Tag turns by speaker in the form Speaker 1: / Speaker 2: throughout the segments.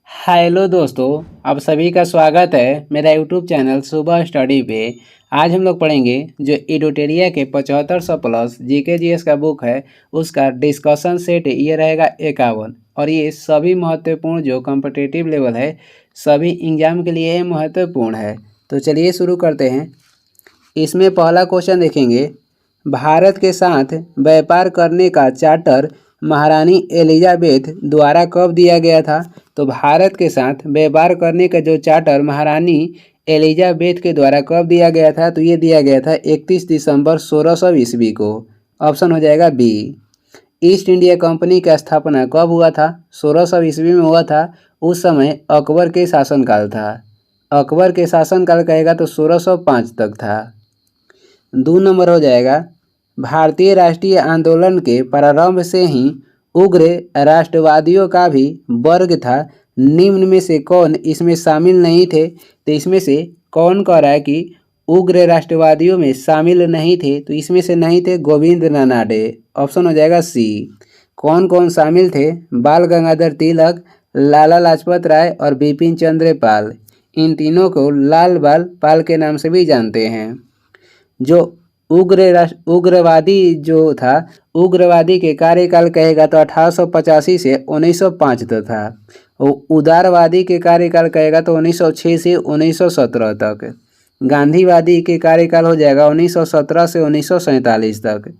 Speaker 1: Hello दोस्तों, आप सभी का स्वागत है मेरा यूट्यूब चैनल सुबह स्टडी पे। आज हम लोग पढ़ेंगे जो एडोटेरिया के 7500 प्लस जीके जीएस का बुक है उसका डिस्कशन सेट ये रहेगा 51। और ये सभी महत्वपूर्ण जो कॉम्पिटिटिव लेवल है सभी एग्जाम के लिए महत्वपूर्ण है। तो चलिए शुरू करते हैं। इसमें पहला क्वेश्चन देखेंगे, भारत के साथ व्यापार करने का चार्टर महारानी एलिजाबेथ द्वारा कब दिया गया था? तो भारत के साथ व्यापार करने का जो चार्टर महारानी एलिजाबेथ के द्वारा कब दिया गया था? तो ये दिया गया था 31 दिसंबर 1600 ईस्वी को। ऑप्शन हो जाएगा बी। ईस्ट इंडिया कंपनी का स्थापना कब हुआ था? 1600 ईस्वी में हुआ था। उस समय अकबर के शासनकाल था। अकबर के शासनकाल कहेगा तो 1605 तक था। 2 नंबर हो जाएगा, भारतीय राष्ट्रीय आंदोलन के प्रारंभ से ही उग्र राष्ट्रवादियों का भी वर्ग था। निम्न में से कौन इसमें शामिल नहीं थे? तो इसमें से कौन कह रहा है कि उग्र राष्ट्रवादियों में शामिल नहीं थे? तो इसमें से नहीं थे गोविंद नानाडे। ऑप्शन हो जाएगा सी। कौन कौन शामिल थे? बाल गंगाधर तिलक, लाला लाजपत राय और बिपिन चंद्र पाल। इन तीनों को लाल बाल पाल के नाम से भी जानते हैं। जो उग्रवादी जो था, उग्रवादी के कार्यकाल कहेगा तो 1885 से 1905 तक था। उदारवादी के कार्यकाल कहेगा तो 1906 से 1917 तक। गांधीवादी के कार्यकाल हो जाएगा 1917 से 1947 तक।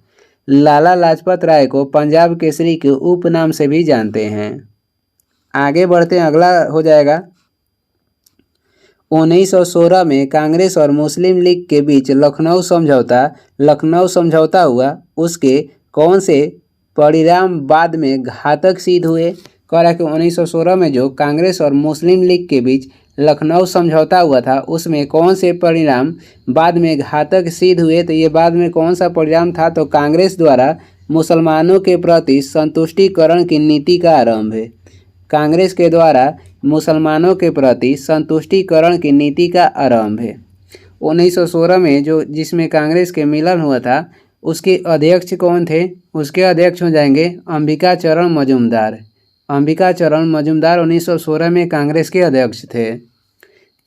Speaker 1: लाला लाजपत राय को पंजाब केसरी के उपनाम से भी जानते हैं। आगे बढ़ते हैं, अगला हो जाएगा 1916 में कांग्रेस और मुस्लिम लीग के बीच लखनऊ समझौता हुआ। उसके कौन से परिणाम बाद में घातक सिद्ध हुए? कह रहा है कि 1916 में जो कांग्रेस और मुस्लिम लीग के बीच लखनऊ समझौता हुआ था उसमें कौन से परिणाम बाद में घातक सिद्ध हुए? तो ये बाद में कौन सा परिणाम था? तो कांग्रेस द्वारा मुसलमानों के प्रति संतुष्टिकरण की नीति का आरंभ है। कांग्रेस के द्वारा मुसलमानों के प्रति संतुष्टिकरण की नीति का आरंभ है। 1916 में जो जिसमें कांग्रेस के मिलन हुआ था उसके अध्यक्ष कौन थे? उसके अध्यक्ष हो जाएंगे अंबिका चरण मजूमदार। अंबिका चरण मजूमदार 1916 में कांग्रेस के अध्यक्ष थे।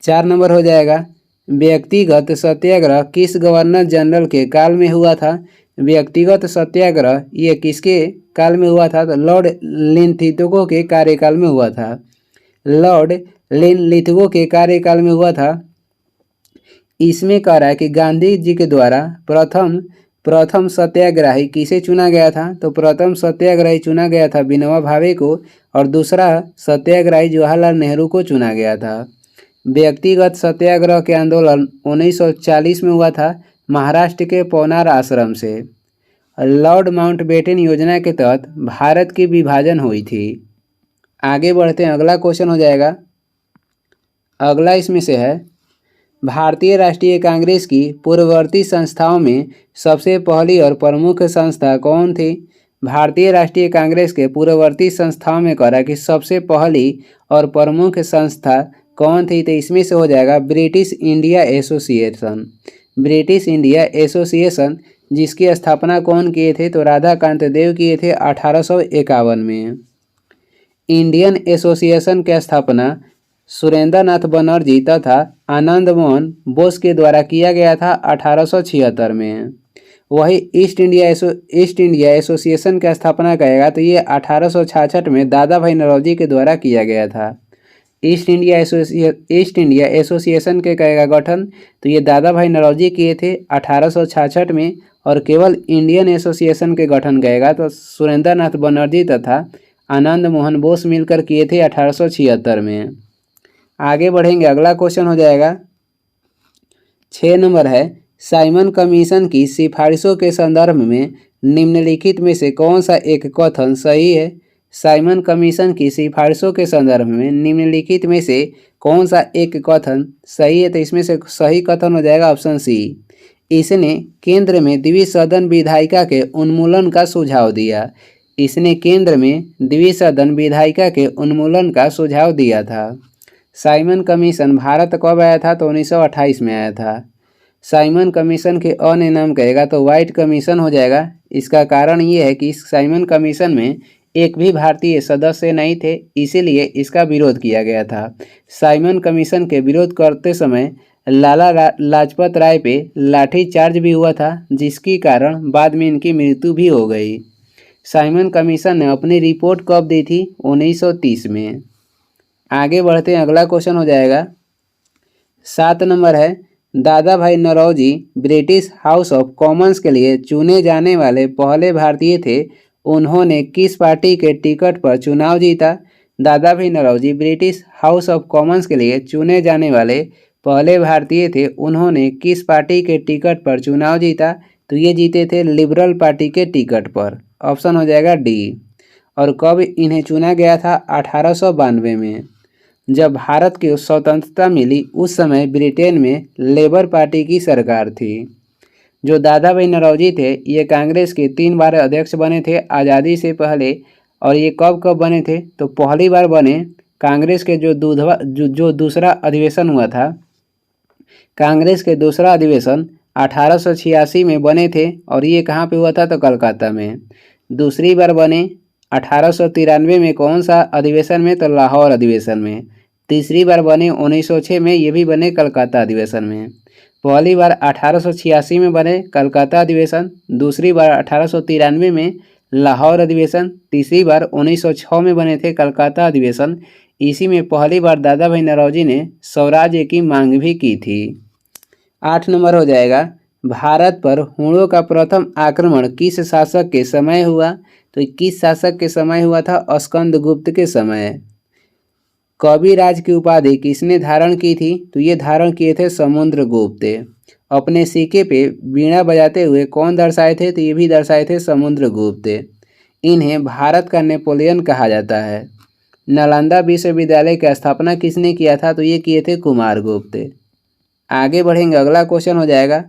Speaker 1: 4 नंबर हो जाएगा, व्यक्तिगत सत्याग्रह किस गवर्नर जनरल के काल में हुआ था? व्यक्तिगत सत्याग्रह ये किसके काल में हुआ था? तो लॉर्ड लिनलिथगो के कार्यकाल में हुआ था। लॉर्ड लिनलिथगो के कार्यकाल में हुआ था। इसमें कह रहा है कि गांधी जी के द्वारा प्रथम सत्याग्रही किसे चुना गया था? तो प्रथम सत्याग्रही चुना गया था विनोबा भावे को और दूसरा सत्याग्रही जवाहरलाल नेहरू को चुना गया था। व्यक्तिगत सत्याग्रह के आंदोलन 1940 में हुआ था महाराष्ट्र के पवनार आश्रम से। लॉर्ड माउंटबेटन योजना के तहत भारत की विभाजन हुई थी। आगे बढ़ते हैं, अगला क्वेश्चन हो जाएगा। अगला इसमें से है, भारतीय राष्ट्रीय कांग्रेस की पूर्ववर्ती संस्थाओं में सबसे पहली और प्रमुख संस्था कौन थी? भारतीय राष्ट्रीय कांग्रेस के पूर्ववर्ती संस्थाओं में कह रहा है कि सबसे पहली और प्रमुख संस्था कौन थी? तो इसमें से हो जाएगा British India association. British India association जिसकी स्थापना कौन किए थे? तो राधाकांत देव किए थे 1851 में। इंडियन एसोसिएशन की स्थापना सुरेंद्र नाथ बनर्जी तथा आनंद मोहन बोस के द्वारा किया गया था 1876 में। वही ईस्ट इंडिया एसोसिएशन की स्थापना करेगा तो ये 1866 में दादा भाई नौरोजी के द्वारा किया गया था। ईस्ट इंडिया एसोसिएशन के करेगा गठन तो ये दादा भाई नौरोजी किए थे 1866 में। और केवल इंडियन एसोसिएशन के गठन करेगा तो सुरेंद्र नाथ बनर्जी तथा आनंद मोहन बोस मिलकर किए थे 1876 में। आगे बढ़ेंगे, अगला क्वेश्चन हो जाएगा 6 नंबर है, साइमन कमीशन की सिफारिशों के संदर्भ में निम्नलिखित में से कौन सा एक कथन सही है? साइमन कमीशन की सिफारिशों के संदर्भ में निम्नलिखित में से कौन सा एक कथन सही है? तो इसमें से सही कथन हो जाएगा ऑप्शन सी। इसने केंद्र में द्विसदन विधायिका के उन्मूलन का सुझाव दिया। इसने केंद्र में द्विसदन विधायिका के उन्मूलन का सुझाव दिया था। साइमन कमीशन भारत कब आया था? तो 1928 में आया था। साइमन कमीशन के अन्य नाम कहेगा तो वाइट कमीशन हो जाएगा। इसका कारण ये है कि इस साइमन कमीशन में एक भी भारतीय सदस्य नहीं थे, इसीलिए इसका विरोध किया गया था। साइमन कमीशन के विरोध करते समय लाजपत राय पे लाठीचार्ज भी हुआ था, जिसके कारण बाद में इनकी मृत्यु भी हो गई। साइमन कमीशन ने अपनी रिपोर्ट कब दी थी? 1930 में। आगे बढ़ते हैं, अगला क्वेश्चन हो जाएगा 7 नंबर है, Dadabhai Naoroji British House of Commons के लिए चुने जाने वाले पहले भारतीय थे। उन्होंने किस पार्टी के टिकट पर चुनाव जीता? Dadabhai Naoroji British House of Commons के लिए चुने जाने वाले पहले भारतीय थे। उन्होंने किस पार्टी के टिकट पर चुनाव जीता? तो ये जीते थे लिबरल पार्टी के टिकट पर। ऑप्शन हो जाएगा डी। और कब इन्हें चुना गया था? 1892 में। जब भारत को स्वतंत्रता मिली उस समय ब्रिटेन में लेबर पार्टी की सरकार थी। जो दादा भाई नौरोजी थे ये कांग्रेस के 3 बार अध्यक्ष बने थे आज़ादी से पहले। और ये कब कब बने थे? तो पहली बार बने कांग्रेस के जो दूसरा अधिवेशन हुआ था, कांग्रेस के दूसरा अधिवेशन 1886 में बने थे और ये कहाँ पे हुआ था? तो कलकत्ता में। दूसरी बार बने 1893 में, कौन सा अधिवेशन में? तो लाहौर अधिवेशन में। तीसरी बार बने 1906 में, ये भी बने कलकत्ता अधिवेशन में। पहली बार 1886 में बने कलकत्ता अधिवेशन, दूसरी बार 1893 में लाहौर अधिवेशन, तीसरी बार 1906 में बने थे कलकत्ता अधिवेशन। इसी में पहली बार दादा भाई नौरोजी ने स्वराज्य की मांग भी की थी। 8 नंबर हो जाएगा, भारत पर हूणों का प्रथम आक्रमण किस शासक के समय हुआ? तो किस शासक के समय हुआ था? स्कंदगुप्त के समय। कविराज की उपाधि किसने धारण की थी? तो ये धारण किए थे समुद्रगुप्त। अपने सिक्के पे वीणा बजाते हुए कौन दर्शाए थे? तो ये भी दर्शाए थे समुद्रगुप्त। इन्हें भारत का नेपोलियन कहा जाता है। नालंदा विश्वविद्यालय की स्थापना किसने किया था? तो ये किए थे कुमारगुप्त। आगे बढ़ेंगे, अगला क्वेश्चन हो जाएगा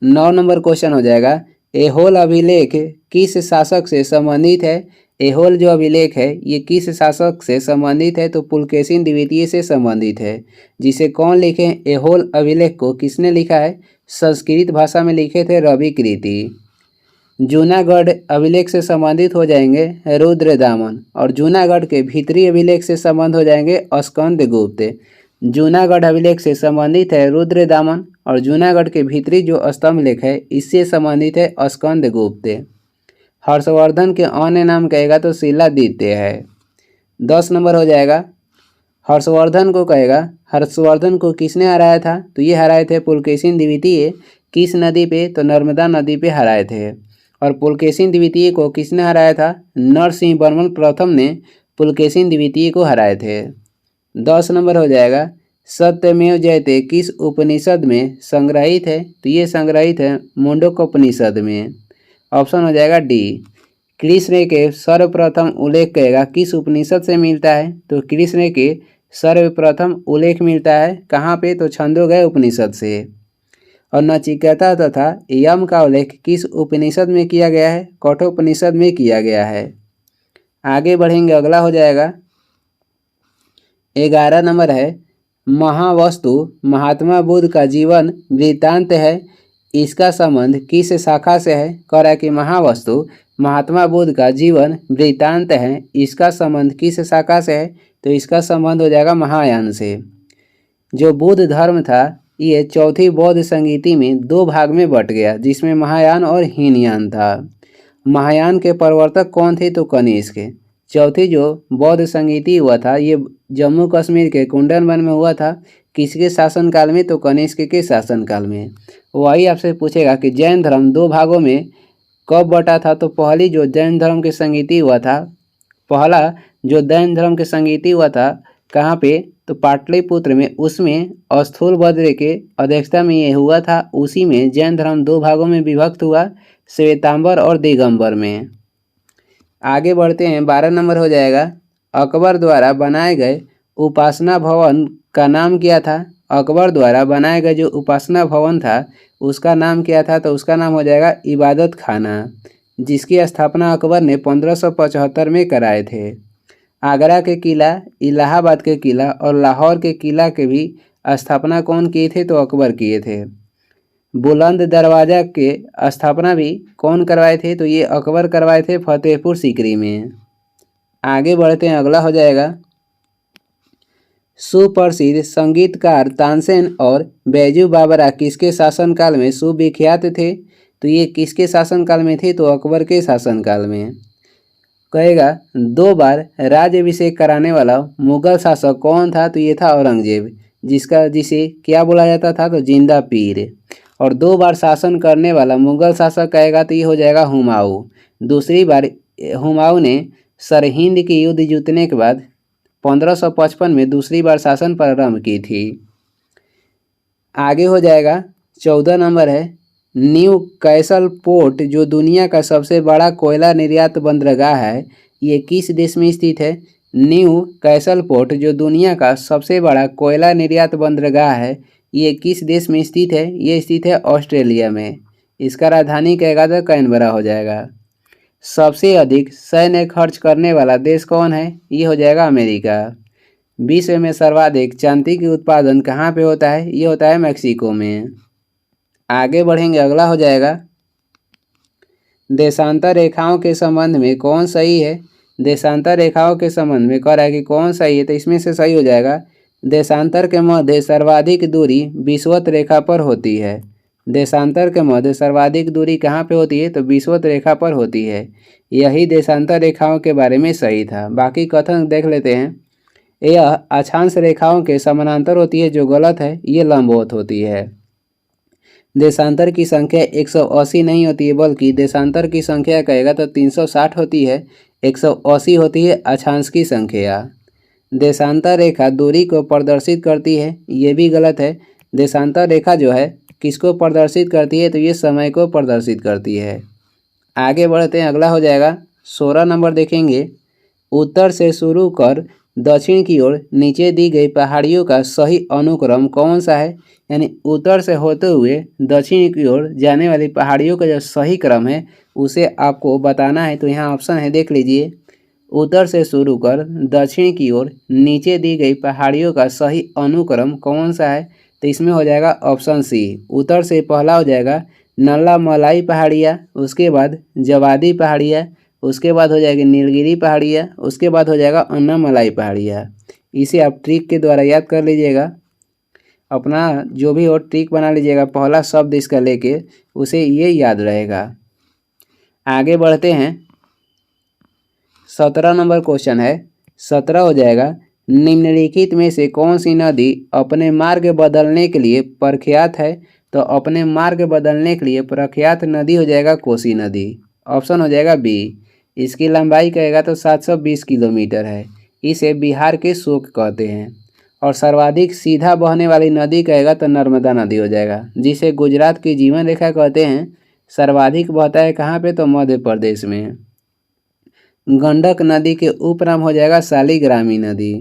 Speaker 1: 9 नंबर क्वेश्चन हो जाएगा, ऐहोल अभिलेख किस शासक से संबंधित है? ऐहोल जो अभिलेख है ये किस शासक से संबंधित है? तो पुलकेशिन द्वितीय से संबंधित है। जिसे कौन लिखे? ऐहोल अभिलेख को किसने लिखा है? संस्कृत भाषा में लिखे थे रवि कृति। जूनागढ़ अभिलेख से संबंधित हो जाएंगे रुद्रदामन। और जूनागढ़ के भीतरी अभिलेख से संबंध हो जाएंगे स्कंदगुप्त। जूनागढ़ अभिलेख से संबंधित है रुद्रदामन और जूनागढ़ के भीतरी जो स्तंभ लेख है इससे संबंधित है स्कंदगुप्त। हर्षवर्धन के अन्य नाम कहेगा तो शिलादित्य है। 10 नंबर हो जाएगा, हर्षवर्धन को कहेगा, हर्षवर्धन को किसने हराया था? तो ये हराए थे पुलकेशिन द्वितीय। किस नदी पे? तो नर्मदा नदी पे हराए थे। और पुलकेशिन द्वितीय को किसने हराया था? नरसिंह वर्मन प्रथम ने पुलकेशिन द्वितीय को हराए थे। 10 नंबर हो जाएगा, सत्यमेव जयते किस उपनिषद में संग्रहित है? तो ये संग्रहित है मुंडकोपनिषद में। ऑप्शन हो जाएगा डी। कृष्ण के सर्वप्रथम उल्लेख कहेगा किस उपनिषद से मिलता है? तो कृष्ण के सर्वप्रथम उल्लेख मिलता है कहाँ पे? तो छंदोगय उपनिषद से। और नचिकेता तथा यम का उल्लेख किस उपनिषद में किया गया है? कठोपनिषद में किया गया है। आगे बढ़ेंगे, अगला हो जाएगा 11 नंबर है, महावस्तु महात्मा बुद्ध का जीवन वृत्तांत है। इसका संबंध किस शाखा से है? कह रहा है कि महावस्तु महात्मा बुद्ध का जीवन वृत्तांत है, इसका संबंध किस शाखा से है? तो इसका संबंध हो जाएगा महायान से। जो बुद्ध धर्म था ये चौथी बौद्ध संगीति में 2 भाग में बट गया, जिसमें महायान और हीनयान था। महायान के प्रवर्तक कौन थे? तो कनिष्क। चौथी जो बौद्ध संगीति हुआ था ये जम्मू कश्मीर के कुंडनवन में हुआ था। किसके शासनकाल में? तो कनिष्क के शासनकाल में। वही आपसे पूछेगा कि जैन धर्म 2 भागों में कब बटा था? तो पहली जो जैन धर्म के संगीति हुआ था, पहला जो जैन धर्म के संगीति हुआ था कहाँ पे? तो पाटलिपुत्र में। उसमें स्थूलभद्र के अध्यक्षता में ये हुआ था। उसी में जैन धर्म 2 भागों में विभक्त हुआ, श्वेतांबर और दिगंबर में। आगे बढ़ते हैं, 12 नंबर हो जाएगा, अकबर द्वारा बनाए गए उपासना भवन का नाम क्या था? अकबर द्वारा बनाए गए जो उपासना भवन था उसका नाम क्या था? तो उसका नाम हो जाएगा इबादत खाना, जिसकी स्थापना अकबर ने 1575 में कराए थे। आगरा के किला, इलाहाबाद के किला और लाहौर के किला के भी स्थापना कौन किए थे? तो अकबर किए थे। बुलंद दरवाजा के स्थापना भी कौन करवाए थे? तो ये अकबर करवाए थे फतेहपुर सीकरी में। आगे बढ़ते हैं, अगला हो जाएगा सुप्रसिद्ध संगीतकार तानसेन और बैजू बावरा किसके शासनकाल में सुविख्यात थे? तो ये किसके शासनकाल में थे? तो अकबर के शासनकाल में। कहेगा 2 बार राज्याभिषेक कराने वाला मुगल शासक कौन था? तो ये था औरंगजेब, जिसे क्या बोला जाता था? तो जिंदा पीर। और 2 बार शासन करने वाला मुगल शासक कहेगा तो ये हो जाएगा हुमायूं। दूसरी बार हुमायूं ने सरहिंद की युद्ध जीतने के बाद 1555 में दूसरी बार शासन प्रारंभ की थी। आगे हो जाएगा 14 नंबर है न्यू कैसल पोर्ट, जो दुनिया का सबसे बड़ा कोयला निर्यात बंदरगाह है, ये किस देश में स्थित है? न्यू कैसल पोर्ट जो दुनिया का सबसे बड़ा कोयला निर्यात बंदरगाह है, ये किस देश में स्थित है? ये स्थित है ऑस्ट्रेलिया में। इसका राजधानी कहेगा तो कैनबरा हो जाएगा। सबसे अधिक सैन्य खर्च करने वाला देश कौन है? ये हो जाएगा अमेरिका। विश्व में सर्वाधिक चांदी की उत्पादन कहाँ पे होता है? ये होता है मैक्सिको में। आगे बढ़ेंगे, अगला हो जाएगा देशांतर रेखाओं के संबंध में कौन सही है? देशांतर रेखाओं के संबंध में कह रहा है कि कौन सही है, तो इसमें से सही हो जाएगा देशांतर के मध्य सर्वाधिक दूरी विषुवत रेखा पर होती है। देशांतर के मध्य सर्वाधिक दूरी कहाँ पे होती है? तो विषुवत रेखा पर होती है। यही देशांतर रेखाओं के बारे में सही था। बाकी कथन देख लेते हैं। यह अक्षांश रेखाओं के समानांतर होती है, जो गलत है, ये लंबवत होती है। देशांतर की संख्या 180 नहीं होती है, बल्कि देशांतर की संख्या कहेगा तो 360 होती है। 180 होती है अक्षांश की संख्या। देशांतर रेखा दूरी को प्रदर्शित करती है, ये भी गलत है। देशांतर रेखा जो है किसको प्रदर्शित करती है? तो ये समय को प्रदर्शित करती है। आगे बढ़ते हैं, अगला हो जाएगा 16 नंबर देखेंगे। उत्तर से शुरू कर दक्षिण की ओर नीचे दी गई पहाड़ियों का सही अनुक्रम कौन सा है? यानी उत्तर से होते हुए दक्षिण की ओर जाने वाली पहाड़ियों का जो सही क्रम है उसे आपको बताना है। तो यहाँ ऑप्शन है, देख लीजिए। उत्तर से शुरू कर दक्षिण की ओर नीचे दी गई पहाड़ियों का सही अनुक्रम कौन सा है? तो इसमें हो जाएगा ऑप्शन सी। उत्तर से पहला हो जाएगा नल्ला मलाई पहाड़ियाँ, उसके बाद जवादी पहाड़ियाँ, उसके बाद हो जाएगी नीलगिरी पहाड़ियाँ, उसके बाद हो जाएगा अन्नामलाई पहाड़ियाँ। इसे आप ट्रिक के द्वारा याद कर लीजिएगा। अपना जो भी हो ट्रिक बना लीजिएगा, पहला शब्द इसका लेके उसे ये याद रहेगा। आगे बढ़ते हैं, 17 नंबर क्वेश्चन है। 17 हो जाएगा निम्नलिखित में से कौन सी नदी अपने मार्ग बदलने के लिए प्रख्यात है? तो अपने मार्ग बदलने के लिए प्रख्यात नदी हो जाएगा कोसी नदी। ऑप्शन हो जाएगा बी। इसकी लंबाई कहेगा तो 720 किलोमीटर है। इसे बिहार के शोक कहते हैं। और सर्वाधिक सीधा बहने वाली नदी कहेगा तो नर्मदा नदी हो जाएगा, जिसे गुजरात की जीवन रेखा कहते हैं। सर्वाधिक बहता है कहाँ पे? तो मध्य प्रदेश में। गंडक नदी के उपनाम हो जाएगा शालिग्रामी नदी।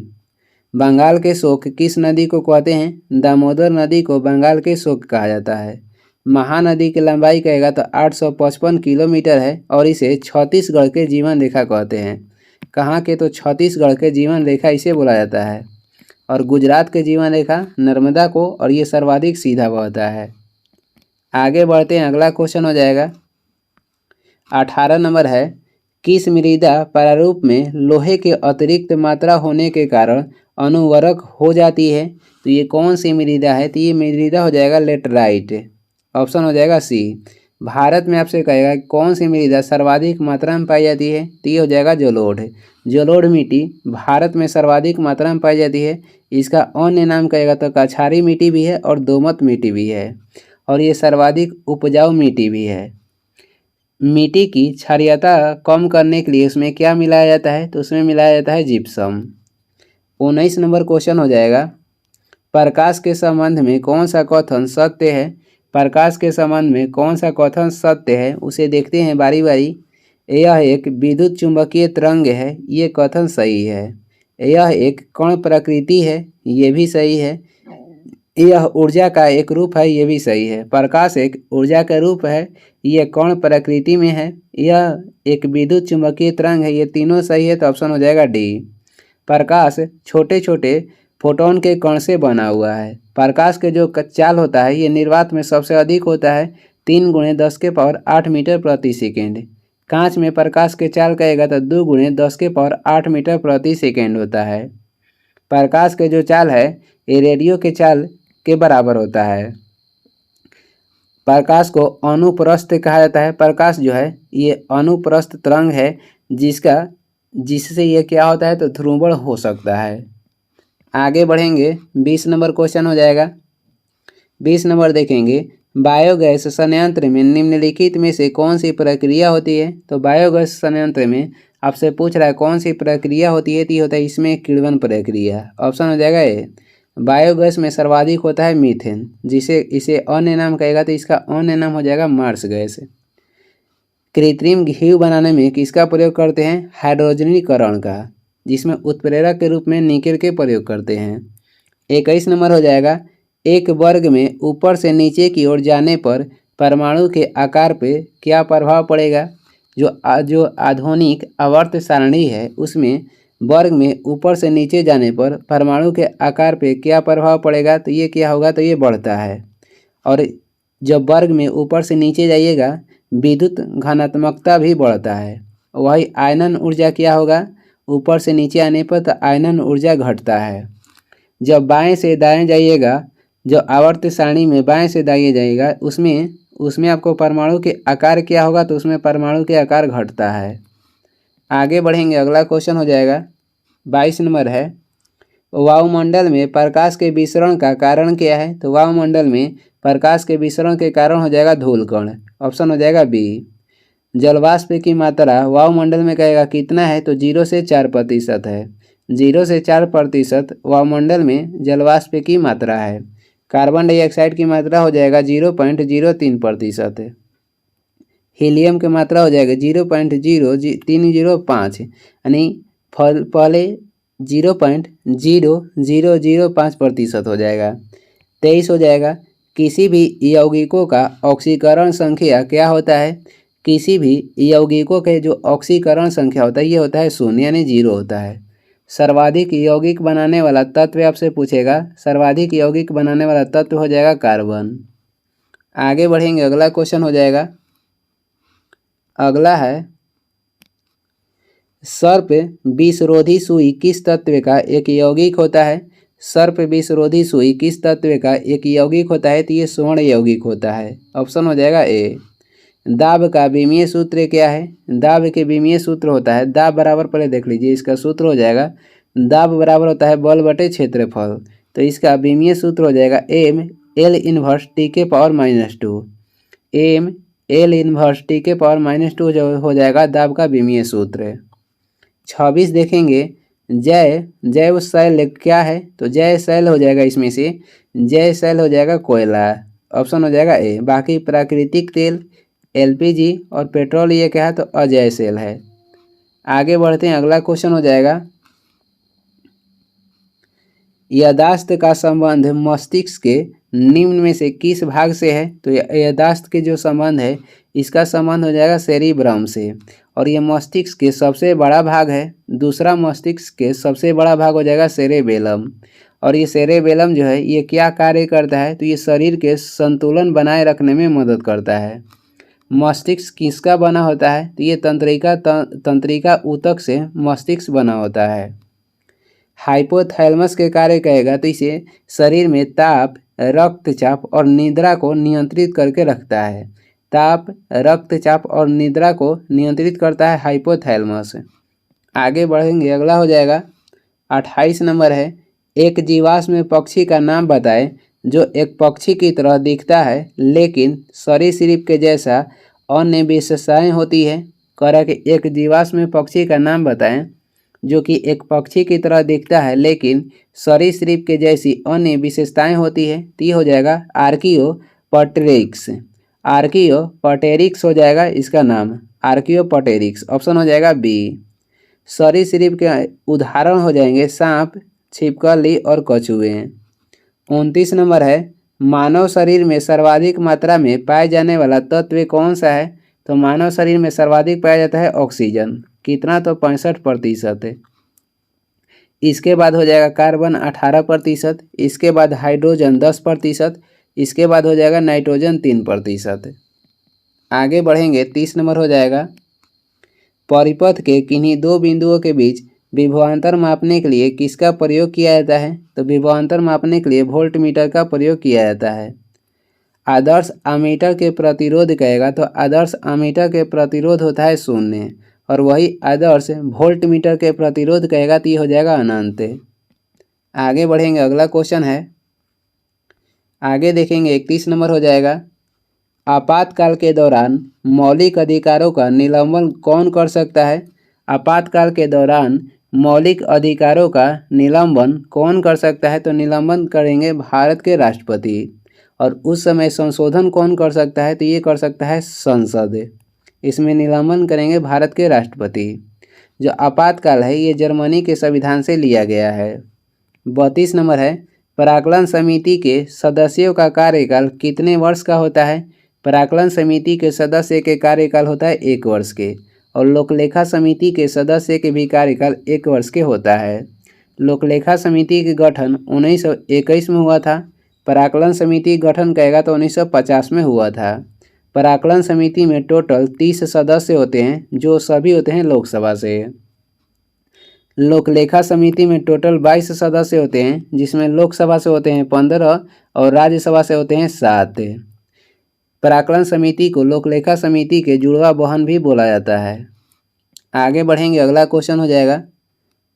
Speaker 1: बंगाल के शोक किस नदी को कहते हैं? दामोदर नदी को बंगाल के शोक कहा जाता है। महानदी की लंबाई कहेगा तो 855 किलोमीटर है और इसे छत्तीसगढ़ के जीवन रेखा कहते हैं। कहाँ के? तो छत्तीसगढ़ के जीवन रेखा इसे बोला जाता है। और गुजरात के जीवन रेखा नर्मदा को, और ये सर्वाधिक सीधा बहता है। आगे बढ़ते हैं, अगला क्वेश्चन हो जाएगा 18 नंबर है। किस मृदा प्रारूप में लोहे के अतिरिक्त मात्रा होने के कारण अनुवर्तक हो जाती है? तो ये कौन सी मृदा है? तो ये मृदा हो जाएगा लेटराइट। ऑप्शन हो जाएगा सी। भारत में आपसे कहेगा कौन सी मृदा सर्वाधिक मात्रा में पाई जाती है? तो ये हो जाएगा जलोढ़। जलोढ़ मिट्टी भारत में सर्वाधिक मात्रा में पाई जाती है। इसका अन्य नाम कहेगा तो कछारी मिट्टी भी है और दोमट मिट्टी भी है, और ये सर्वाधिक उपजाऊ मिट्टी भी है। मिट्टी की क्षारीयता कम करने के लिए उसमें क्या मिलाया जाता है? तो उसमें मिलाया जाता है जिप्सम। 19 नंबर क्वेश्चन हो जाएगा। प्रकाश के संबंध में कौन सा कथन सत्य है? प्रकाश के संबंध में कौन सा कथन सत्य है उसे देखते हैं बारी बारी। यह एक विद्युत चुंबकीय तरंग है, ये कथन सही है। यह एक कण प्रकृति है, ये भी सही है। यह ऊर्जा का एक रूप है, ये भी सही है। प्रकाश एक ऊर्जा का रूप है, यह कण प्रकृति में है, यह एक विद्युत चुंबकीय तरंग है, ये तीनों सही है। तो ऑप्शन हो जाएगा डी। प्रकाश छोटे छोटे फोटोन के कण से बना हुआ है। प्रकाश के जो चाल होता है ये निर्वात में सबसे अधिक होता है 3 × 10⁸ मीटर प्रति सेकेंड। कांच में प्रकाश के चाल कहेगा तो 2 × 10⁸ मीटर प्रति सेकेंड होता है। प्रकाश के जो चाल है ये रेडियो के चाल के बराबर होता है। प्रकाश को अनुप्रस्थ कहा जाता है। प्रकाश जो है ये अनुप्रस्थ तरंग है जिससे ये क्या होता है तो ध्रुवण हो सकता है। आगे बढ़ेंगे 20 नंबर क्वेश्चन हो जाएगा। 20 नंबर देखेंगे, बायोगैस संयंत्र में निम्नलिखित में से कौन सी प्रक्रिया होती है। तो बायोगैस संयंत्र में आपसे पूछ रहा है कौन सी प्रक्रिया होती है, तो ये होता है इसमें किण्वन प्रक्रिया। ऑप्शन हो जाएगा ए। बायोगैस में सर्वाधिक होता है मीथेन, जिसे इसे अन्य नाम कहेगा तो इसका अन्य नाम हो जाएगा मार्स गैस। कृत्रिम घी बनाने में किसका प्रयोग करते हैं, हाइड्रोजनीकरण का, जिसमें उत्प्रेरक के रूप में निकेल के प्रयोग करते हैं। 21 नंबर हो जाएगा, एक वर्ग में ऊपर से नीचे की ओर जाने पर परमाणु के आकार पे क्या प्रभाव पड़ेगा। जो आधुनिक आवर्त सारणी है उसमें वर्ग में ऊपर से नीचे जाने पर परमाणु के आकार पे क्या प्रभाव पड़ेगा, तो ये क्या होगा तो ये बढ़ता है। और जब वर्ग में ऊपर से नीचे जाइएगा विद्युत घनात्मकता भी बढ़ता है। वही आयनन ऊर्जा क्या होगा, ऊपर से नीचे आने पर तो आयनन ऊर्जा घटता है। जब बाएं से दाएं जाइएगा, जो आवर्त सारणी में बाएं से दाएं जाइएगा उसमें आपको परमाणु के आकार क्या होगा, तो उसमें परमाणु के आकार घटता है। आगे बढ़ेंगे, अगला क्वेश्चन हो जाएगा 22 नंबर है, वायुमंडल में प्रकाश के विसरण का कारण क्या है। तो वायुमंडल में प्रकाश के विसरण के कारण हो जाएगा धूलकण। ऑप्शन हो जाएगा बी। जलवाष्प की मात्रा वायुमंडल में कहेगा कितना है, तो 0 से 4% है। 0 से 4% वायुमंडल में जलवाष्प की मात्रा है। कार्बन डाइऑक्साइड की मात्रा हो जाएगा 0.03%। हीलियम की मात्रा हो जाएगा 0.0305, यानी पहले 0.0005% हो जाएगा। 23 हो जाएगा, किसी भी यौगिकों का ऑक्सीकरण संख्या क्या होता है। किसी भी यौगिकों के जो ऑक्सीकरण संख्या होता है ये होता है 0 यानी 0 होता है। सर्वाधिक यौगिक बनाने वाला तत्व आपसे पूछेगा, सर्वाधिक यौगिक बनाने वाला तत्व हो जाएगा कार्बन। आगे बढ़ेंगे, अगला क्वेश्चन हो जाएगा, अगला है सर्प विषरोधी सुई किस तत्व का एक यौगिक होता है। सर्प विषरोधी सुई किस तत्व का एक यौगिक होता है, तो ये स्वर्ण यौगिक होता है। ऑप्शन हो जाएगा ए। दाब का विमीय सूत्र क्या है। दाब के विमीय सूत्र होता है, दाब बराबर, पहले देख लीजिए इसका सूत्र हो जाएगा, दाब बराबर होता है बल बटे क्षेत्रफल। तो इसका विमीय सूत्र हो जाएगा m L इनवर्स T के power -2। m L inverse T के पावर -2 जो हो जाएगा दाब का विमीय सूत्र। 26 देखेंगे, जैव शैल क्या है। तो जैव शैल हो जाएगा, इसमें से जैव शैल हो जाएगा कोयला। ऑप्शन हो जाएगा ए। बाकी प्राकृतिक तेल, LPG और पेट्रोल ये क्या है तो अजैव शैल है। आगे बढ़ते हैं, अगला क्वेश्चन हो जाएगा, यादाश्त का संबंध मस्तिष्क के निम्न में से किस भाग से है। तो यादाश्त के जो संबंध है इसका संबंध हो जाएगा सेरिब्रम से, और ये मस्तिष्क के सबसे बड़ा भाग है। दूसरा मस्तिष्क के सबसे बड़ा भाग हो जाएगा सेरेबेलम, और ये सेरेबेलम जो है ये क्या कार्य करता है, तो ये शरीर के संतुलन बनाए रखने में मदद करता है। मस्तिष्क किसका बना होता है, तो ये तंत्रिका ऊतक से मस्तिष्क बना होता है। हाइपोथैलेमस के कार्य कहेगा तो इसे शरीर में ताप, रक्तचाप और निद्रा को नियंत्रित करके रखता है। ताप, रक्तचाप और निद्रा को नियंत्रित करता है हाइपोथैलेमस। आगे बढ़ेंगे, अगला हो जाएगा 28 नंबर है, एक जीवाश्म पक्षी का नाम बताएं जो एक पक्षी की तरह दिखता है लेकिन सरीसृप के जैसा अन्य विशेषताएं होती है। कह रहा है कि एक जीवाश्म पक्षी का नाम बताएं जो कि एक पक्षी की तरह दिखता है लेकिन सरीसृप के जैसी अन्य विशेषताएं होती है। तो ये हो जाएगा आर्कियोपटेरिक्स। आर्कियोपटेरिक्स हो जाएगा इसका नाम, आर्कियोपटेरिक्स। ऑप्शन हो जाएगा बी। सरीसृप के उदाहरण हो जाएंगे सांप, छिपकली और कछुए। 29 नंबर है, मानव शरीर में सर्वाधिक मात्रा में पाए जाने वाला तत्व कौन सा है। तो मानव शरीर में सर्वाधिक पाया जाता है ऑक्सीजन। कितना, तो 65% है। इसके बाद हो जाएगा कार्बन 18%, इसके बाद हाइड्रोजन 10%, इसके बाद हो जाएगा नाइट्रोजन 3%। आगे बढ़ेंगे 30 नंबर हो जाएगा परिपथ के किन्हीं दो बिंदुओं के बीच विभवांतर मापने के लिए किसका प्रयोग किया जाता है? तो विभवांतर मापने के लिए वोल्ट मीटर का प्रयोग किया जाता है। आदर्श आमीटर के प्रतिरोध कहेगा तो आदर्श आमीटर के प्रतिरोध होता है 0 और वही आदर्श वोल्ट मीटर के प्रतिरोध कहेगा तो ये हो जाएगा अनंत। आगे बढ़ेंगे, अगला क्वेश्चन है, आगे देखेंगे 31 नंबर हो जाएगा आपातकाल के दौरान मौलिक अधिकारों का निलंबन कौन कर सकता है? आपातकाल के दौरान मौलिक अधिकारों का निलंबन कौन कर सकता है? तो निलंबन करेंगे भारत के राष्ट्रपति। और उस समय संशोधन कौन कर सकता है? तो ये कर सकता है संसद। इसमें निलंबन करेंगे भारत के राष्ट्रपति। जो आपातकाल है ये जर्मनी के संविधान से लिया गया है। 32 नंबर है प्राक्कलन समिति के सदस्यों का कार्यकाल कितने वर्ष का होता है? प्राक्कलन समिति के सदस्य के कार्यकाल होता है 1 वर्ष के और लोकलेखा समिति के सदस्य के भी कार्यकाल 1 वर्ष के होता है। लोकलेखा समिति के गठन 1921 में हुआ था। प्राक्कलन समिति गठन कहेगा तो 1950 में हुआ था। प्राक्कलन समिति में टोटल 30 सदस्य होते हैं जो सभी होते हैं लोकसभा से। लोकलेखा समिति में टोटल 22 सदस्य होते हैं जिसमें लोकसभा से होते हैं 15 और राज्यसभा से होते हैं 7। प्राक्कलन समिति को लोकलेखा समिति के जुड़वा बहन भी बोला जाता है। आगे बढ़ेंगे, अगला क्वेश्चन हो जाएगा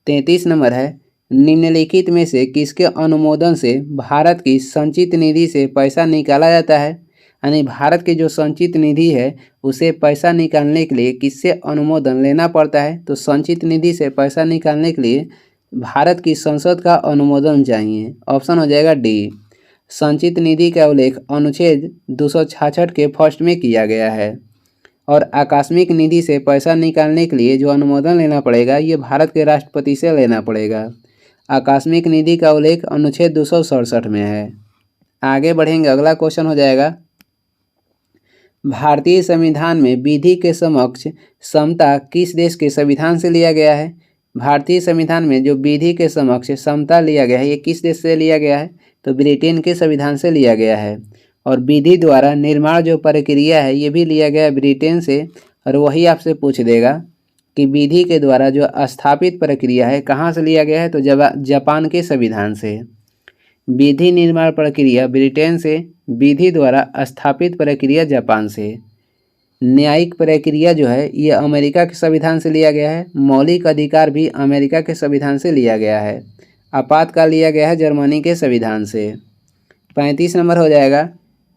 Speaker 1: 33 नंबर है निम्नलिखित में से किसके अनुमोदन से भारत की संचित निधि से पैसा निकाला जाता है? यानी भारत की जो संचित निधि है उसे पैसा निकालने के लिए किससे अनुमोदन लेना पड़ता है? तो संचित निधि से पैसा निकालने के लिए भारत की संसद का अनुमोदन चाहिए। ऑप्शन हो जाएगा डी। संचित निधि का उल्लेख अनुच्छेद 266 के फर्स्ट में किया गया है। और आकस्मिक निधि से पैसा निकालने के लिए जो अनुमोदन लेना पड़ेगा ये भारत के राष्ट्रपति से लेना पड़ेगा। आकस्मिक निधि का उल्लेख अनुच्छेद 267 में है। आगे बढ़ेंगे, अगला क्वेश्चन हो जाएगा भारतीय संविधान में विधि के समक्ष समता किस देश के संविधान से लिया गया है? भारतीय संविधान में जो विधि के समक्ष समता लिया गया है ये किस देश से लिया गया है? तो ब्रिटेन के संविधान से लिया गया है। और विधि द्वारा निर्माण जो प्रक्रिया है ये भी लिया गया है ब्रिटेन से। और वही आपसे पूछ देगा कि विधि के द्वारा जो स्थापित प्रक्रिया है कहाँ से लिया गया है? तो जापान के संविधान से। विधि निर्माण प्रक्रिया ब्रिटेन से, विधि द्वारा स्थापित प्रक्रिया जापान से। न्यायिक प्रक्रिया जो है ये अमेरिका के संविधान से लिया गया है। मौलिक अधिकार भी अमेरिका के संविधान से लिया गया है। आपातकाल लिया गया है जर्मनी के संविधान से। 35 नंबर हो जाएगा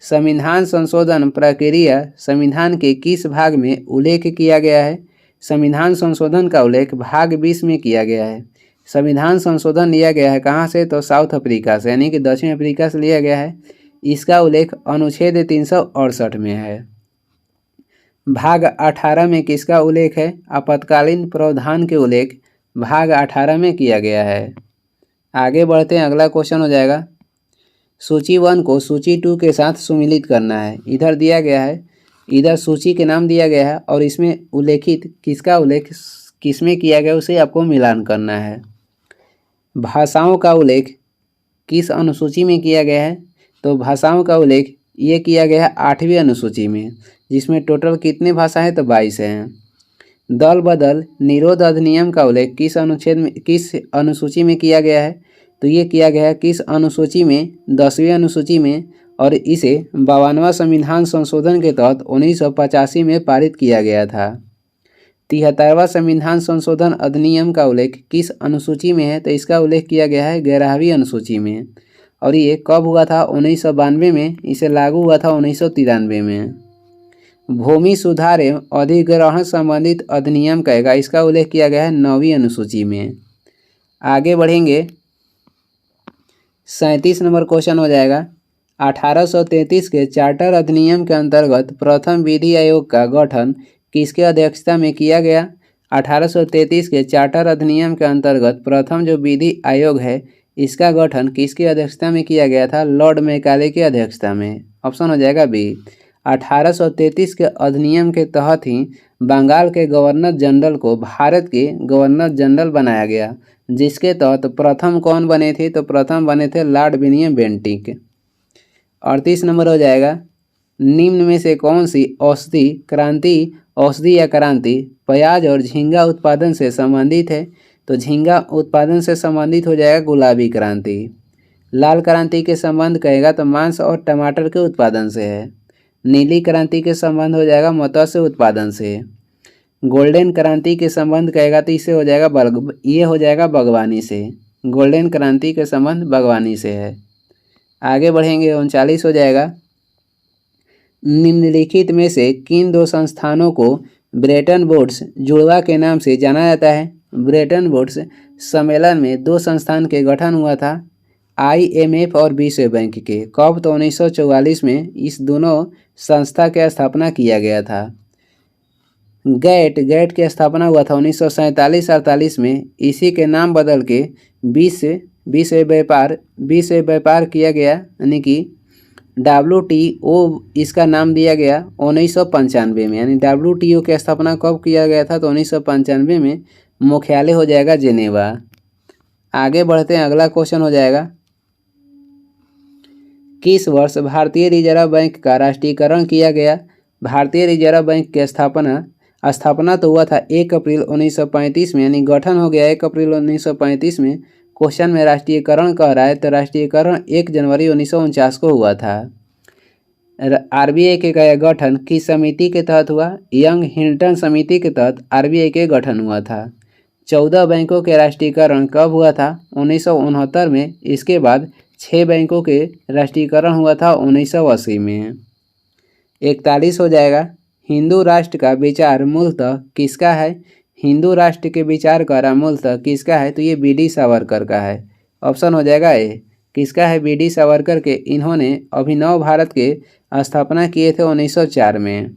Speaker 1: संविधान संशोधन प्रक्रिया संविधान के किस भाग में उल्लेख किया गया है? संविधान संशोधन का उल्लेख भाग 20 में किया गया है। संविधान संशोधन लिया गया है कहाँ से? तो साउथ अफ्रीका से, यानी कि दक्षिण अफ्रीका से लिया गया है। इसका उल्लेख अनुच्छेद 368 में है। भाग 18 में किसका उल्लेख है? आपातकालीन प्रावधान के उल्लेख भाग 18 में किया गया है। आगे बढ़ते हैं, अगला क्वेश्चन हो जाएगा सूची 1 को सूची 2 के साथ सुमिलित करना है। इधर दिया गया है, इधर सूची के नाम दिया गया है और इसमें उल्लेखित किसका उल्लेख किसमें किया गया उसे आपको मिलान करना है। भाषाओं का उल्लेख किस अनुसूची में किया गया है? तो भाषाओं का उल्लेख ये किया गया है 8वीं अनुसूची में, जिसमें टोटल कितने भाषा है? तो 22 हैं। दल बदल निरोध अधिनियम का उल्लेख किस अनुच्छेद में, किस अनुसूची में किया गया है? तो ये किया गया है किस अनुसूची में? 10वीं अनुसूची में। और इसे 52वां संविधान संशोधन के तहत 1985 में पारित किया गया था। 73वां संविधान संशोधन अधिनियम का उल्लेख किस अनुसूची में है? तो इसका उल्लेख किया गया है 11वीं अनुसूची में। और ये कब हुआ था? 1992 में। इसे लागू हुआ था 1993 में। भूमि सुधार एवं अधिग्रहण संबंधित अधिनियम कहेगा, इसका उल्लेख किया गया है 9वीं अनुसूची में। आगे बढ़ेंगे, 37 नंबर क्वेश्चन हो जाएगा 1833 के चार्टर अधिनियम के अंतर्गत प्रथम विधि आयोग का गठन किसके अध्यक्षता में किया गया? 1833 के चार्टर अधिनियम के अंतर्गत प्रथम जो विधि आयोग है इसका गठन किसकी अध्यक्षता में किया गया था? लॉर्ड मैकाले की अध्यक्षता में। ऑप्शन हो जाएगा बी। 1833 के अधिनियम के तहत ही बंगाल के गवर्नर जनरल को भारत के गवर्नर जनरल बनाया गया। जिसके तहत प्रथम कौन बने थे, तो प्रथम बने थे लॉर्ड विलियम बेंटिक। 38 नंबर हो जाएगा, निम्न में से कौन सी औषधि या क्रांति प्याज और झींगा उत्पादन से संबंधित है, तो झींगा उत्पादन से संबंधित हो जाएगा गुलाबी क्रांति। लाल क्रांति के संबंध कहेगा तो मांस और टमाटर के उत्पादन से है। नीली क्रांति के संबंध हो जाएगा मत्स्य उत्पादन से। गोल्डन क्रांति के संबंध कहेगा तो इसे हो जाएगा ये हो जाएगा बागवानी से। गोल्डन क्रांति के संबंध बागवानी से है। आगे बढ़ेंगे, 39 हो जाएगा, निम्नलिखित में से किन दो संस्थानों को ब्रेटन वुड्स जुड़वा के नाम से जाना जाता है। ब्रेटन वुड्स सम्मेलन में दो संस्थान के गठन हुआ था, IMF और विश्व बैंक के। कब, तो 1944 में इस दोनों संस्था की स्थापना किया गया था। गैट की स्थापना हुआ था 1947-48 में। इसी के नाम बदल के विश्व व्यापार किया गया, यानी कि WTO इसका नाम दिया गया 1995 में। यानी WTO की स्थापना कब किया गया था, तो 1995 में। मुख्यालय हो जाएगा जेनेवा। आगे बढ़ते हैं, अगला क्वेश्चन हो जाएगा, किस वर्ष भारतीय रिजर्व बैंक का राष्ट्रीयकरण किया गया। भारतीय रिजर्व बैंक की स्थापना तो हुआ था 1 अप्रैल 1935 में, यानी गठन हो गया 1 अप्रैल 1935 में। क्वेश्चन में राष्ट्रीयकरण कह रहा है, तो राष्ट्रीयकरण 1 जनवरी 1949 को हुआ था। RBI के गठन किस समिति के तहत हुआ। यंग हिल्टन समिति के तहत RBI के गठन हुआ था। 14 बैंकों के राष्ट्रीयकरण कब हुआ था, 1969 में। इसके बाद 6 बैंकों के राष्ट्रीयकरण हुआ था 1980 में। 41 हो जाएगा, हिंदू राष्ट्र का विचार मूलतः किसका है। हिंदू राष्ट्र के विचार का मूलतः किसका है, तो ये BD सावरकर का है। ऑप्शन हो जाएगा ए। किसका है, BD सावरकर के। इन्होंने अभिनव भारत के स्थापना किए थे 1904 में।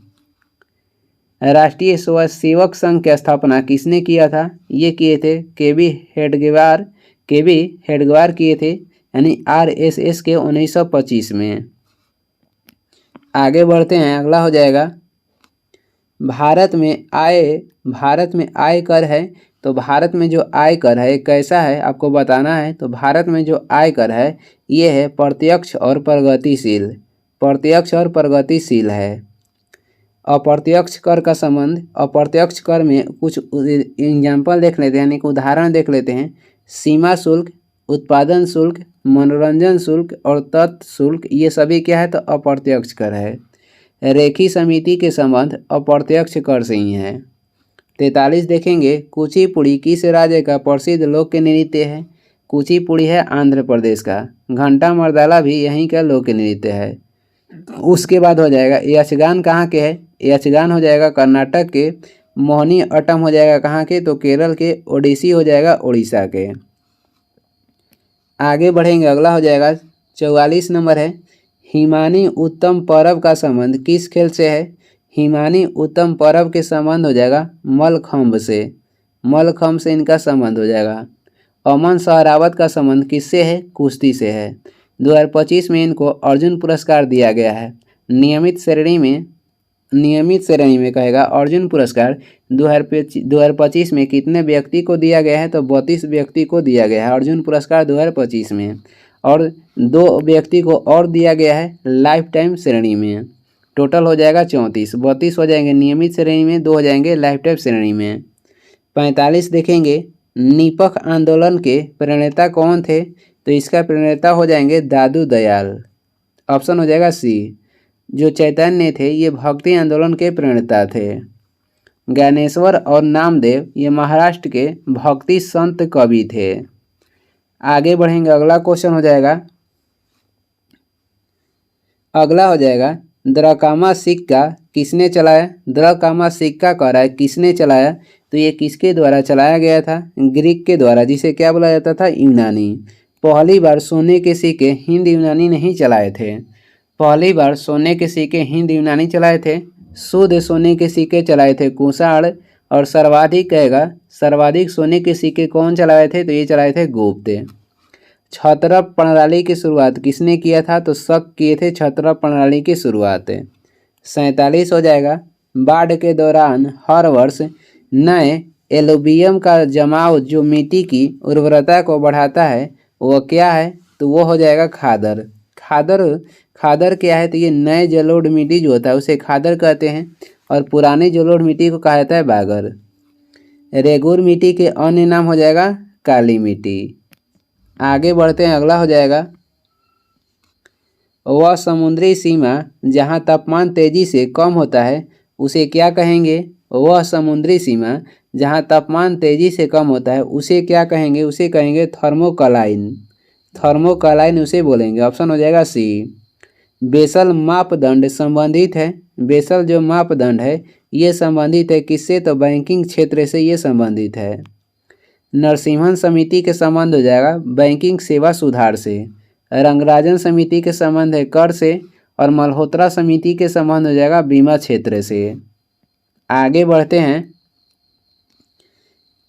Speaker 1: राष्ट्रीय स्वयंसेवक संघ की स्थापना किसने किया था, ये किए थे केबी हेडगेवार किए थे, यानी RSS के 1925 में। आगे बढ़ते हैं, अगला हो जाएगा, भारत में आय कर है। तो भारत में जो आय कर है कैसा है आपको बताना है। तो भारत में जो आय कर है ये है प्रत्यक्ष और प्रगतिशील है। अप्रत्यक्ष कर का संबंध, अप्रत्यक्ष कर में कुछ एग्जाम्पल देख लेते हैं, यानी कि उदाहरण देख लेते हैं। सीमा शुल्क, उत्पादन शुल्क, मनोरंजन शुल्क और तत्व शुल्क, ये सभी क्या है, तो अप्रत्यक्ष कर है। रेखी समिति के संबंध अप्रत्यक्ष कर से ही है। 43 देखेंगे, कुचिपुड़ी किस राज्य का प्रसिद्ध लोक नृत्य है। कुचिपुड़ी है आंध्र प्रदेश का। घंटा मर्दाला भी यहीं का लोक नृत्य है। उसके बाद हो जाएगा, यक्षगान कहाँ के है। यक्षगान हो जाएगा कर्नाटक के। मोहिनी अट्टम हो जाएगा कहाँ के, तो केरल के। ओडिसी हो जाएगा उड़ीसा के। आगे बढ़ेंगे, अगला हो जाएगा 44 नंबर है, हिमानी उत्तम पर्व का संबंध किस खेल से है। हिमानी उत्तम पर्व के संबंध हो जाएगा मलखम्ब से इनका संबंध हो जाएगा। अमन सहरावत का संबंध किससे है, कुश्ती से है। 2025 में इनको अर्जुन पुरस्कार दिया गया है। नियमित श्रेणी में कहेगा अर्जुन पुरस्कार 2025 में कितने व्यक्ति को दिया गया है, तो 32 व्यक्ति को दिया गया है अर्जुन पुरस्कार 2025 में। और 2 व्यक्ति को और दिया गया है लाइफ टाइम श्रेणी में। टोटल हो जाएगा 34। 32 हो जाएंगे नियमित श्रेणी में, 2 हो जाएंगे लाइफ टाइम श्रेणी में। 45 देखेंगे, निपख आंदोलन के प्रणेता कौन थे, तो इसका प्रणेता हो जाएंगे दादू दयाल। ऑप्शन हो जाएगा सी। जो चैतन्य थे ये भक्ति आंदोलन के प्रणेता थे। ज्ञानेश्वर और नामदेव ये महाराष्ट्र के भक्ति संत कवि थे। आगे बढ़ेंगे, अगला क्वेश्चन हो जाएगा, द्रकामा सिक्का किसने चलाया। द्रकामा सिक्का कह रहा है किसने चलाया, तो ये किसके द्वारा चलाया गया था, ग्रीक के द्वारा, जिसे क्या बोला जाता था, यूनानी। पहली बार सोने के सिक्के हिंद यूनानी नहीं चलाए थे। पहली बार सोने के सिक्के हिंद यूनानी चलाए थे। शुद्ध सोने के सिक्के चलाए थे कुषाण। और सर्वाधिक सोने के सिक्के कौन चलाए थे, तो ये चलाए थे गुप्त। क्षत्रप प्रणाली की शुरुआत किसने किया था, तो शक किए थे क्षत्रप प्रणाली की शुरुआत। 47 हो जाएगा, बाढ़ के दौरान हर वर्ष नए एलुवियम का जमाव जो मिट्टी की उर्वरता को बढ़ाता है वो क्या है, तो वो हो जाएगा खादर। खादर खादर क्या है, तो ये नए जलोढ़ मिट्टी जो होता है उसे खादर कहते हैं और पुराने जलोढ़ मिट्टी को कहा जाता है बागर। रेगुर मिट्टी के अन्य नाम हो जाएगा काली मिट्टी। आगे बढ़ते हैं, अगला हो जाएगा वह समुद्री सीमा जहाँ तापमान तेजी से कम होता है उसे क्या कहेंगे। वह समुद्री सीमा जहाँ तापमान तेजी से कम होता है उसे क्या कहेंगे, उसे कहेंगे थर्मोकलाइन। थर्मोकलाइन उसे बोलेंगे। ऑप्शन हो जाएगा सी। बेसल मापदंड संबंधित है। बेसल जो मापदंड है ये संबंधित है किससे, तो बैंकिंग क्षेत्र से ये संबंधित है। नरसिम्हन समिति के संबंध हो जाएगा बैंकिंग सेवा सुधार से। रंगराजन समिति के संबंध है कर से और मल्होत्रा समिति के संबंध हो जाएगा बीमा क्षेत्र से। आगे बढ़ते हैं,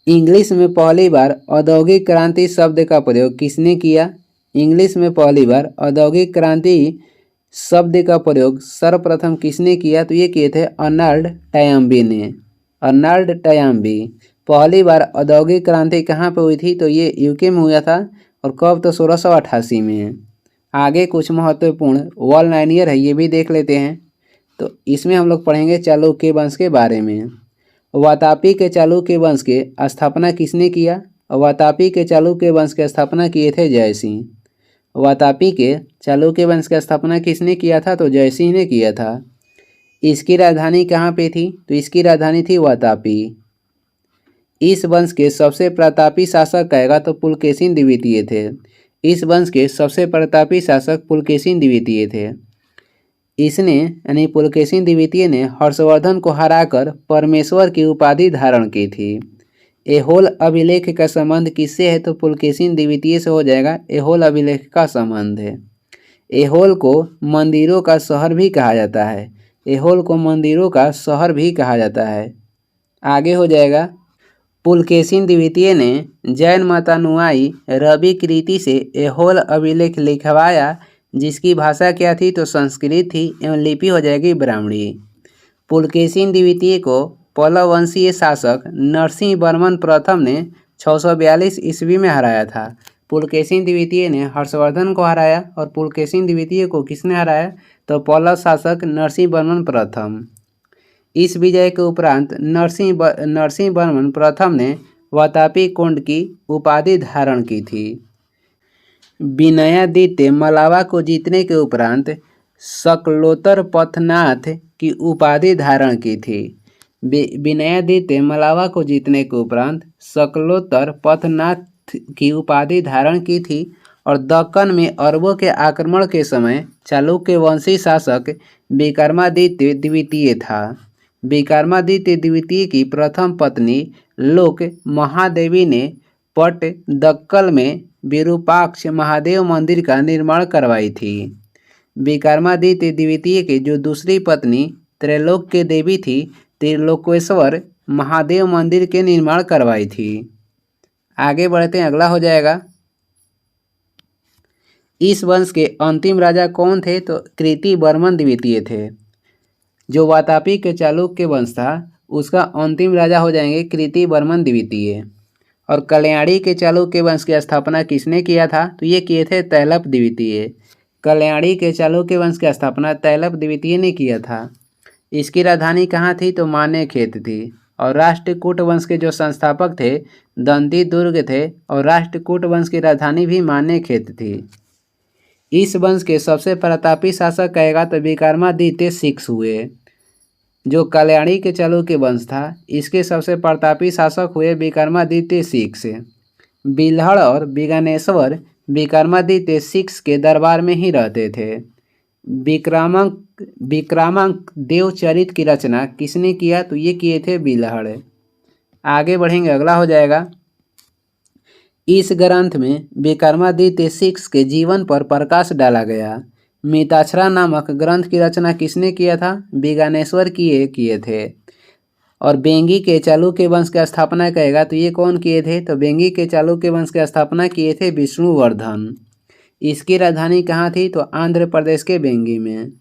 Speaker 1: इंग्लिश में पहली बार औद्योगिक क्रांति शब्द का प्रयोग किसने किया। इंग्लिश में पहली बार औद्योगिक क्रांति शब्द का प्रयोग सर्वप्रथम किसने किया, तो ये किए थे अर्नाल्ड टयाम्बी ने। अर्नाल्ड टयाम्बी। पहली बार औद्योगिक क्रांति कहाँ पे हुई थी, तो ये यूके में हुआ था और कब, तो 1688 में। आगे कुछ महत्वपूर्ण वॉल लाइनियर है ये भी देख लेते हैं। तो इसमें हम लोग पढ़ेंगे चालुक्य वंश के बारे में। वातापी के चालुक्य वंश के स्थापना किसने किया। वातापी के चालुक्य वंश की स्थापना किए थे जयसिंह। वातापी के चालुक्य वंश की स्थापना किसने किया था, तो जयसिंह ने किया था। इसकी राजधानी कहाँ पे थी, तो इसकी राजधानी थी वातापी। इस वंश के सबसे प्रतापी शासक कहेगा तो पुलकेशिन द्वितीय थे। इस वंश के सबसे प्रतापी शासक पुलकेशिन द्वितीय थे। इसने यानी पुलकेशिन द्वितीय ने हर्षवर्धन को हराकर परमेश्वर की उपाधि धारण की थी। एहोल अभिलेख का संबंध किससे है, तो पुलकेशिन द्वितीय से हो जाएगा। एहोल अभिलेख का संबंध है। एहोल को मंदिरों का शहर भी कहा जाता है। एहोल को मंदिरों का शहर भी कहा जाता है। आगे हो जाएगा, पुलकेशिन द्वितीय ने जैन मतानुयायी रवि कृति से एहोल अभिलेख लिखवाया जिसकी भाषा क्या थी, तो संस्कृत थी एवं लिपि हो जाएगी ब्राह्मणी। पुलकेशिन द्वितीय को पल्लव वंशीय शासक नरसिंह वर्मन प्रथम ने 642 ईस्वी में हराया था। पुलकेशिन द्वितीय ने हर्षवर्धन को हराया और पुलकेशिन द्वितीय को किसने हराया, तो पल्लव शासक नरसिंह वर्मन प्रथम। इस विजय के उपरांत नरसिंह वर्मन प्रथम ने वातापी कुंड की उपाधि धारण की थी। विनयादित्य मलावा को जीतने के उपरांत शकलोतर पथनाथ की उपाधि धारण की थी। विनयादित्य मलावा को जीतने के उपरांत शकलोतर पथनाथ की उपाधि धारण की थी और दक्कन में अरबों के आक्रमण के समय चालुक्य वंशी शासक विक्रमादित्य द्वितीय था। विक्रमादित्य द्वितीय की प्रथम पत्नी लोक महादेवी ने पट्टदक्कल में विरूपाक्ष महादेव मंदिर का निर्माण करवाई थी। विक्रमादित्य द्वितीय की जो दूसरी पत्नी त्रैलोक्य देवी थी, त्रिलोकेश्वर महादेव मंदिर के निर्माण करवाई थी। आगे बढ़ते हैं, अगला हो जाएगा, इस वंश के अंतिम राजा कौन थे, तो कृति वर्मन द्वितीय थे। जो वातापी के चालुक्य वंश था उसका अंतिम राजा हो जाएंगे कृति वर्मन द्वितीय। और कल्याणी के चालुक्य वंश की स्थापना किसने किया था, तो ये किए थे तैलप द्वितीय। कल्याणी के चालुक्य वंश की स्थापना तैलप द्वितीय ने किया था। इसकी राजधानी कहाँ थी, तो मानेखेत थी। और राष्ट्रकूट वंश के जो संस्थापक थे दंती दुर्ग थे और राष्ट्रकूट वंश की राजधानी भी मानेखेत थी। इस वंश के सबसे प्रतापी शासक कहेगा तो विक्रमादित्य सिक्स हुए। जो कल्याणी के चालुक्य वंश था इसके सबसे प्रतापी शासक हुए विक्रमादित्य सिक्स। बिल्हड़ और बिगानेश्वर विक्रमादित्य सिक्स के दरबार में ही रहते थे। विक्रमांक देवचरित की रचना किसने किया, तो ये किए थे बिल्हड़। आगे बढ़ेंगे, अगला हो जाएगा, इस ग्रंथ में विक्रमादित्य सिक्स के जीवन पर प्रकाश डाला गया। मिताक्षरा नामक ग्रंथ की रचना किसने किया था, बिगानेश्वर किए थे। और बेंगी के चालुक्य वंश की स्थापना कहेगा तो ये कौन किए थे, तो बेंगी के चालुक्य वंश की स्थापना किए थे विष्णुवर्धन। इसकी राजधानी कहाँ थी, तो आंध्र प्रदेश के बेंगी में।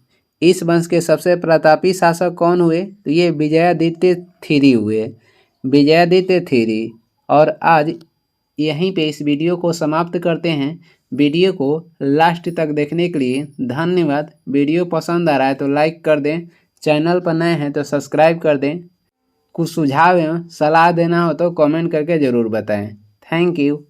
Speaker 1: इस वंश के सबसे प्रतापी शासक कौन हुए, तो ये विजयादित्य थ्री हुए। विजयादित्य थ्री। और आज यहीं पे इस वीडियो को समाप्त करते हैं। वीडियो को लास्ट तक देखने के लिए धन्यवाद। वीडियो पसंद आ रहा है तो लाइक कर दें, चैनल पर नए हैं तो सब्सक्राइब कर दें। कुछ सुझाव एवं सलाह देना हो तो कमेंट करके ज़रूर बताएं। Thank you.